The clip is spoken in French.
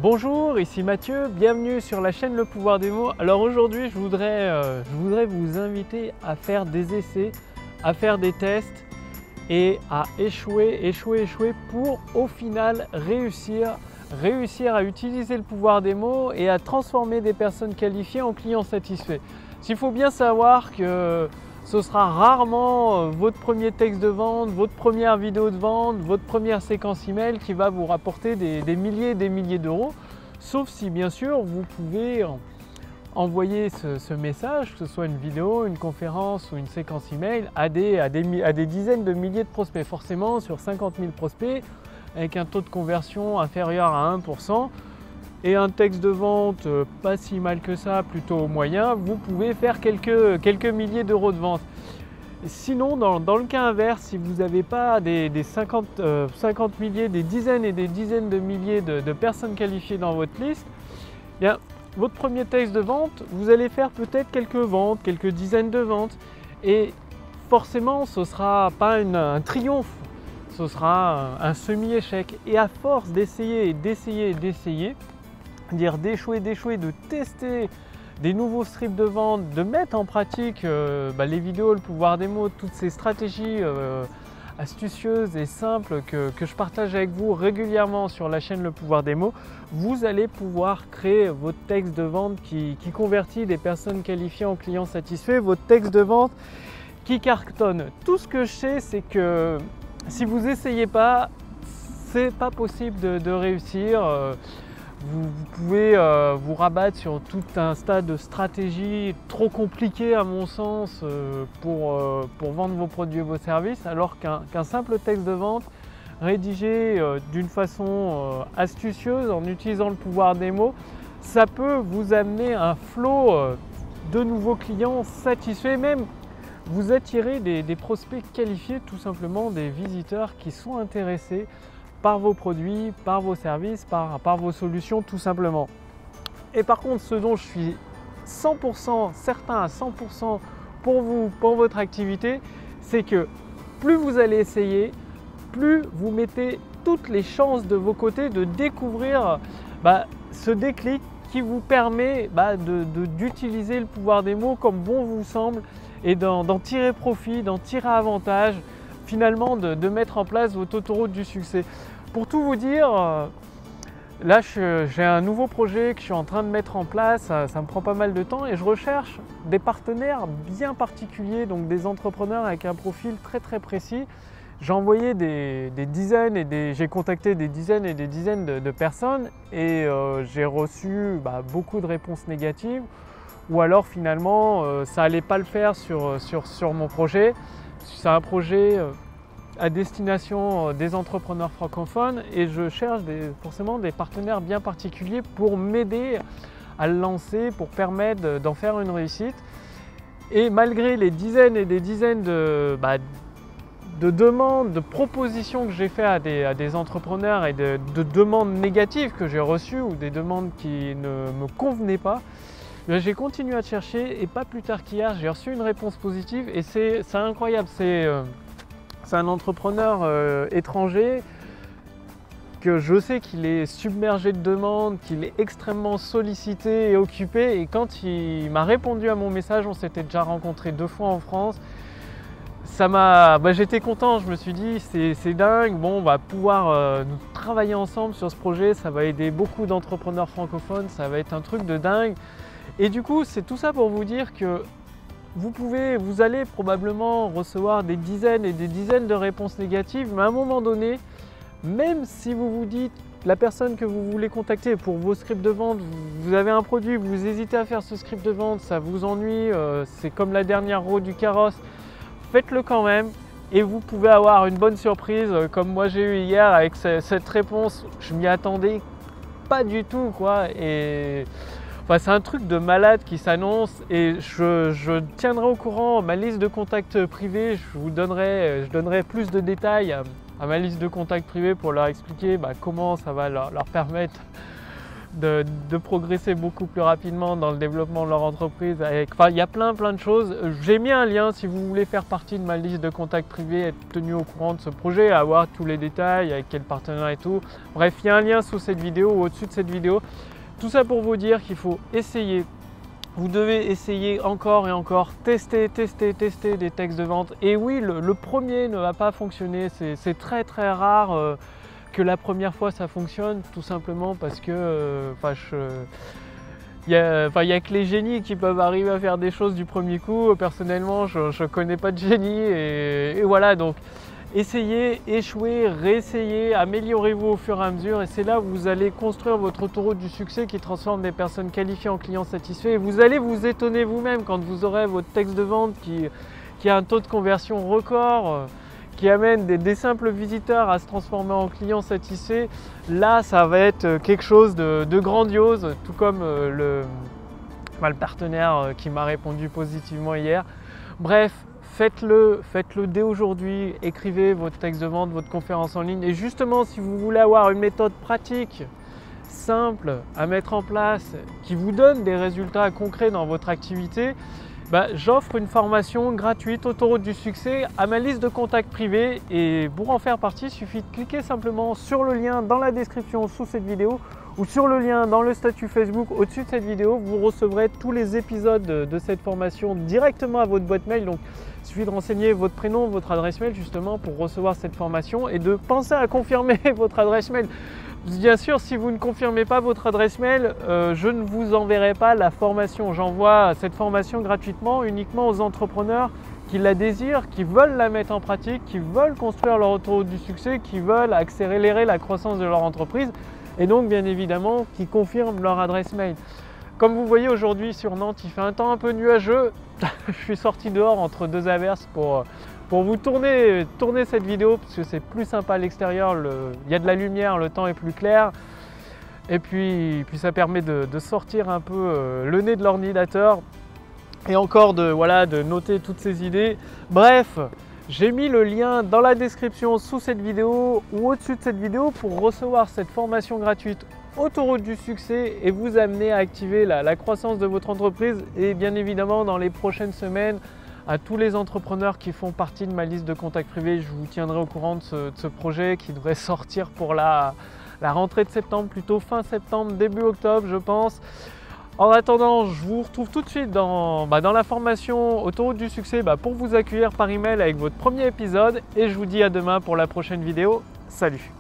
Bonjour, ici Mathieu, bienvenue sur la chaîne Le Pouvoir des mots. Alors aujourd'hui, je voudrais vous inviter à faire des essais, à faire des tests et à échouer pour au final réussir à utiliser le pouvoir des mots et à transformer des personnes qualifiées en clients satisfaits. Il faut bien savoir que ce sera rarement votre premier texte de vente, votre première vidéo de vente, votre première séquence email qui va vous rapporter des milliers et des milliers d'euros, sauf si bien sûr vous pouvez envoyer ce message, que ce soit une vidéo, une conférence ou une séquence email, à des dizaines de milliers de prospects. Forcément, sur 50 000 prospects, avec un taux de conversion inférieur à 1%, et un texte de vente pas si mal que ça, plutôt moyen, vous pouvez faire quelques milliers d'euros de vente. Sinon, dans le cas inverse, si vous n'avez pas des 50 milliers, des dizaines et des dizaines de milliers de personnes qualifiées dans votre liste, eh bien, votre premier texte de vente, vous allez faire peut-être quelques ventes, quelques dizaines de ventes, et forcément ce ne sera pas un triomphe, ce sera un semi-échec. Et à force d'essayer, d'échouer, de tester des nouveaux scripts de vente, de mettre en pratique les vidéos, le pouvoir des mots, toutes ces stratégies astucieuses et simples que je partage avec vous régulièrement sur la chaîne Le Pouvoir des mots, vous allez pouvoir créer votre texte de vente qui convertit des personnes qualifiées en clients satisfaits, votre texte de vente qui cartonne. Tout ce que je sais, c'est que si vous n'essayez pas, c'est pas possible de réussir. Vous pouvez vous rabattre sur tout un tas de stratégies trop compliquées à mon sens pour vendre vos produits et vos services, alors qu'un simple texte de vente rédigé d'une façon astucieuse en utilisant le pouvoir des mots, ça peut vous amener un flot de nouveaux clients satisfaits, même vous attirer des prospects qualifiés, tout simplement des visiteurs qui sont intéressés par vos produits, par vos services, par vos solutions tout simplement. Et par contre, ce dont je suis 100% certain à 100% pour vous, pour votre activité, c'est que plus vous allez essayer, plus vous mettez toutes les chances de vos côtés de découvrir ce déclic qui vous permet d'utiliser le pouvoir des mots comme bon vous semble et d'en tirer profit, d'en tirer avantage, finalement de mettre en place votre autoroute du succès. Pour tout vous dire, là j'ai un nouveau projet que je suis en train de mettre en place, ça me prend pas mal de temps et je recherche des partenaires bien particuliers, donc des entrepreneurs avec un profil très précis. J'ai envoyé des dizaines et j'ai contacté des dizaines et des dizaines de personnes et j'ai reçu beaucoup de réponses négatives, ou alors finalement ça allait pas le faire sur mon projet. C'est un projet à destination des entrepreneurs francophones et je cherche forcément des partenaires bien particuliers pour m'aider à le lancer, pour permettre d'en faire une réussite. Et malgré les dizaines et des dizaines de demandes, de propositions que j'ai faites à des entrepreneurs et de demandes négatives que j'ai reçues ou des demandes qui ne me convenaient pas, j'ai continué à chercher et pas plus tard qu'hier, j'ai reçu une réponse positive et c'est incroyable. C'est un entrepreneur étranger que je sais qu'il est submergé de demandes, qu'il est extrêmement sollicité et occupé. Et quand il m'a répondu à mon message, on s'était déjà rencontré 2 fois en France. J'étais content, je me suis dit c'est dingue, bon, on va pouvoir nous travailler ensemble sur ce projet, ça va aider beaucoup d'entrepreneurs francophones, ça va être un truc de dingue. Et du coup, c'est tout ça pour vous dire que vous allez probablement recevoir des dizaines et des dizaines de réponses négatives, mais à un moment donné, même si vous vous dites la personne que vous voulez contacter pour vos scripts de vente, vous avez un produit, vous hésitez à faire ce script de vente, ça vous ennuie, c'est comme la dernière roue du carrosse, faites-le quand même et vous pouvez avoir une bonne surprise comme moi j'ai eu hier avec cette réponse. Je m'y attendais pas du tout quoi. Et c'est un truc de malade qui s'annonce et je tiendrai au courant ma liste de contacts privés. Je donnerai plus de détails à ma liste de contacts privés pour leur expliquer comment ça va leur permettre de progresser beaucoup plus rapidement dans le développement de leur entreprise. Enfin, il y a plein de choses. J'ai mis un lien si vous voulez faire partie de ma liste de contacts privés, être tenu au courant de ce projet, avoir tous les détails, avec quel partenaire et tout. Bref, il y a un lien sous cette vidéo ou au-dessus de cette vidéo. Tout ça pour vous dire qu'il faut essayer. Vous devez essayer encore et encore, tester des textes de vente. Et oui, le premier ne va pas fonctionner. C'est très rare que la première fois ça fonctionne, tout simplement parce que il n'y a que les génies qui peuvent arriver à faire des choses du premier coup. Personnellement, je ne connais pas de génie et voilà, donc essayez, échouez, réessayez, améliorez-vous au fur et à mesure et c'est là où vous allez construire votre autoroute du succès qui transforme des personnes qualifiées en clients satisfaits et vous allez vous étonner vous-même quand vous aurez votre texte de vente qui a un taux de conversion record, qui amène des simples visiteurs à se transformer en clients satisfaits. Là, ça va être quelque chose de grandiose, tout comme le partenaire qui m'a répondu positivement hier. Bref, faites-le dès aujourd'hui, écrivez votre texte de vente, votre conférence en ligne. Et justement, si vous voulez avoir une méthode pratique, simple à mettre en place, qui vous donne des résultats concrets dans votre activité, j'offre une formation gratuite, Autoroute du succès, à ma liste de contacts privés. Et pour en faire partie, il suffit de cliquer simplement sur le lien dans la description sous cette vidéo ou sur le lien dans le statut Facebook au-dessus de cette vidéo. Vous recevrez tous les épisodes de cette formation directement à votre boîte mail. Donc, il suffit de renseigner votre prénom, votre adresse mail justement pour recevoir cette formation et de penser à confirmer votre adresse mail. Bien sûr, si vous ne confirmez pas votre adresse mail, je ne vous enverrai pas la formation. J'envoie cette formation gratuitement uniquement aux entrepreneurs qui la désirent, qui veulent la mettre en pratique, qui veulent construire leur autoroute du succès, qui veulent accélérer la croissance de leur entreprise et donc bien évidemment qui confirment leur adresse mail. Comme vous voyez aujourd'hui sur Nantes, il fait un temps un peu nuageux. Je suis sorti dehors entre deux averses pour vous tourner cette vidéo parce que c'est plus sympa à l'extérieur, il y a de la lumière, le temps est plus clair et puis ça permet de sortir un peu le nez de l'ordinateur et encore de noter toutes ces idées. Bref, j'ai mis le lien dans la description sous cette vidéo ou au-dessus de cette vidéo pour recevoir cette formation gratuite Autoroute du succès et vous amener à activer la croissance de votre entreprise et bien évidemment dans les prochaines semaines à tous les entrepreneurs qui font partie de ma liste de contacts privés, je vous tiendrai au courant de ce projet qui devrait sortir pour la rentrée de septembre, plutôt fin septembre, début octobre je pense. En attendant, je vous retrouve tout de suite dans la formation Autoroute du succès pour vous accueillir par email avec votre premier épisode et je vous dis à demain pour la prochaine vidéo. Salut!